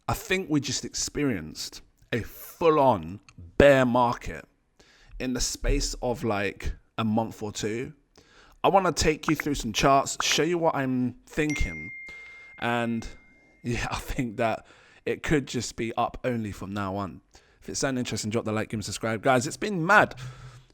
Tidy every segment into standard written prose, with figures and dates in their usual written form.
I think we just experienced a full-on bear market in the space of like a month or two. I want to take you through some charts, show you what I'm thinking, and yeah, I think that it could just be up only from now on. If it sounds interesting, drop the like, give me a subscribe. Guys, it's been mad.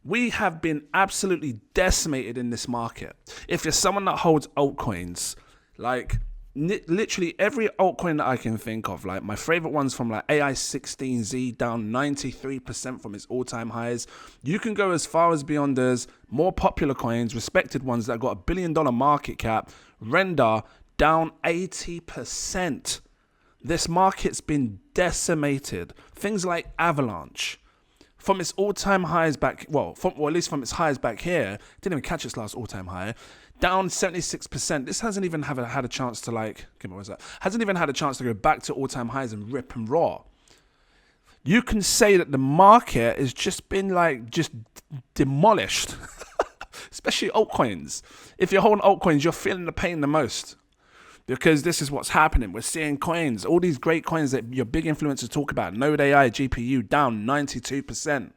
We have been absolutely decimated in this market. If you're someone that holds altcoins, like literally every altcoin that I can think of, like my favorite ones from like AI16Z down 93% from its all-time highs. You can go as far as Beyonders, more popular coins, respected ones that got $1 billion market cap, render down 80%. This market's been decimated. Things like Avalanche, from its all-time highs back, at least from its highs back here, didn't even catch its last all-time high, down 76%. This hasn't even had a chance to hasn't even had a chance to go back to all-time highs and rip and raw. You can say that the market has just been just demolished, especially altcoins. If you're holding altcoins, you're feeling the pain the most. Because this is what's happening. We're seeing coins, all these great coins that your big influencers talk about, Node AI, GPU, down 92%.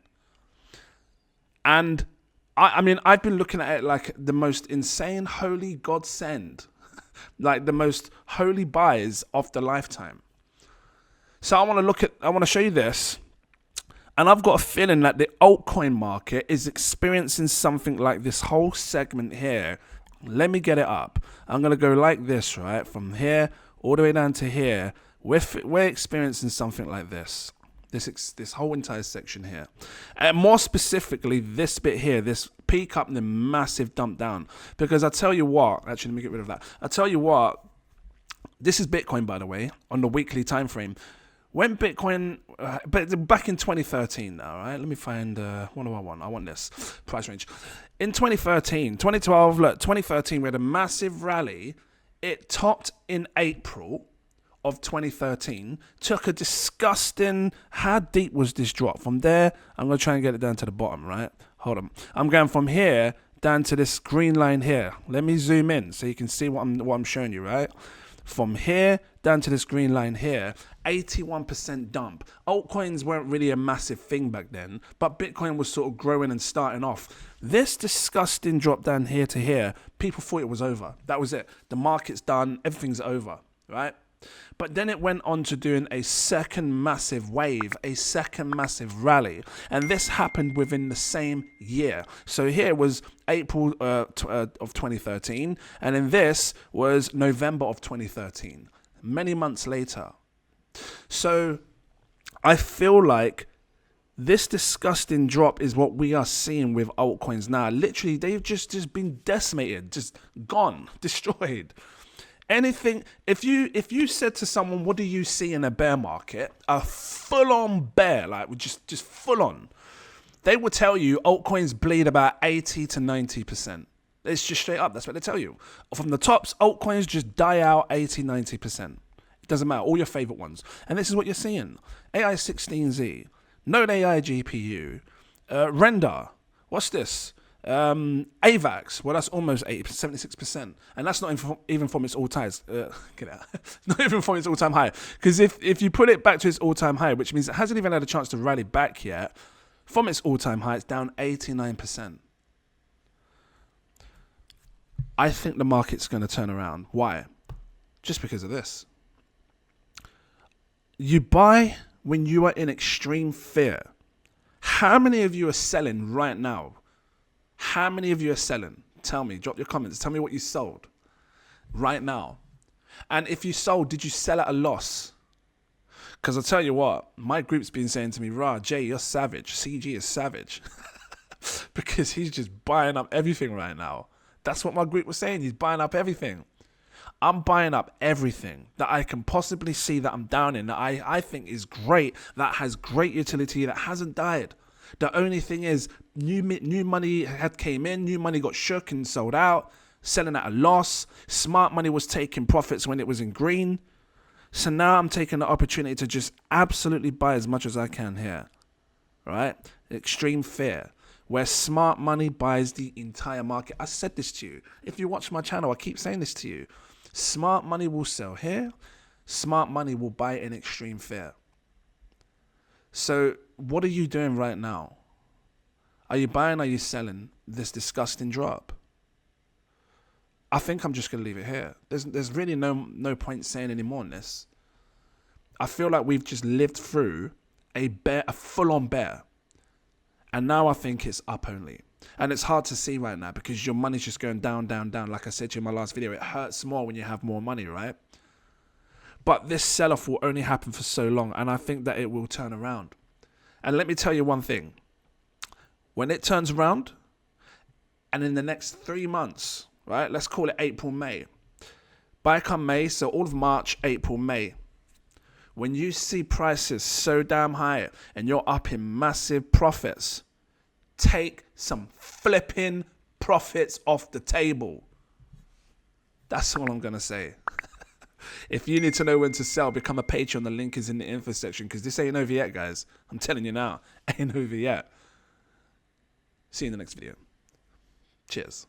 And I mean, I've been looking at it like the most insane holy godsend, like the most holy buys of the lifetime. So I want to show you this. And I've got a feeling that the altcoin market is experiencing something like this whole segment here. Let me get it up. I'm going to go like this, right? From here all the way down to here. We're experiencing something like this. This whole entire section here. And more specifically, this bit here, this peak up and then massive dump down. Because I tell you what, actually, let me get rid of that. I tell you what, this is Bitcoin, by the way, on the weekly time frame. When Bitcoin, but back in 2013 now, right? Let me find, what do I want? I want this price range. In 2013, 2012, look, 2013, we had a massive rally. It topped in April of 2013, took a disgusting, how deep was this drop? From there, I'm going to try and get it down to the bottom, right? Hold on. I'm going from here down to this green line here. Let me zoom in so you can see what I'm showing you, right? From here down to this green line here, 81% dump. Altcoins weren't really a massive thing back then, but Bitcoin was sort of growing and starting off. This disgusting drop down here to here, people thought it was over. That was it. The market's done. Everything's over, right? But then it went on to doing a second massive wave, a second massive rally. And this happened within the same year. So here was April of 2013. And then this was November of 2013. Many months later. So I feel like this disgusting drop is what we are seeing with altcoins now. Literally, they've just been decimated, just gone, destroyed. Anything, if you said to someone, what do you see in a bear market? A full-on bear, like just full on. They will tell you altcoins bleed about 80 to 90%. It's just straight up, that's what they tell you. From the tops, altcoins just die out 80, 90%. It doesn't matter, all your favorite ones. And this is what you're seeing. AI16Z, Node AI GPU, Render, what's this? AVAX, well, that's almost 76%, and that's not even from its all-time not even from its all-time high. Because if you put it back to its all-time high, which means it hasn't even had a chance to rally back yet, from its all-time high, it's down 89%. I think the market's going to turn around. Why? Just because of this. You buy when you are in extreme fear. How many of you are selling right now? How many of you are selling? Tell me, drop your comments. Tell me what you sold right now. And if you sold, did you sell at a loss? Because I'll tell you what, my group's been saying to me, "Rah, Jay, you're savage. CG is savage." Because he's just buying up everything right now. That's what my group was saying. He's buying up everything. I'm buying up everything that I can possibly see that I'm down in, that I think is great, that has great utility, that hasn't died. The only thing is, new money had came in, new money got shook and sold out, selling at a loss. Smart money was taking profits when it was in green. So now I'm taking the opportunity to just absolutely buy as much as I can here, right? Extreme fear, where smart money buys the entire market. I said this to you. If you watch my channel, I keep saying this to you. Smart money will sell here. Smart money will buy in extreme fear. So what are you doing right now? Are you buying, are you selling this disgusting drop? I think I'm just going to leave it here. There's really no point saying any more on this. I feel like we've just lived through a full-on bear. And now I think it's up only. And it's hard to see right now because your money's just going down, down, down. Like I said to you in my last video, it hurts more when you have more money, right? But this sell-off will only happen for so long, and I think that it will turn around. And let me tell you one thing. When it turns around, and in the next 3 months, right, let's call it April, May. By come May, so all of March, April, May, when you see prices so damn high and you're up in massive profits, take some flipping profits off the table. That's all I'm going to say. If you need to know when to sell, become a Patreon. The link is in the info section because this ain't over yet, guys. I'm telling you now, ain't over yet. See you in the next video. Cheers.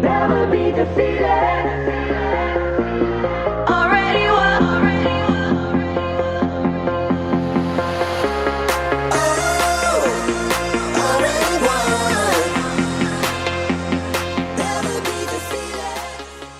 Never be defeated.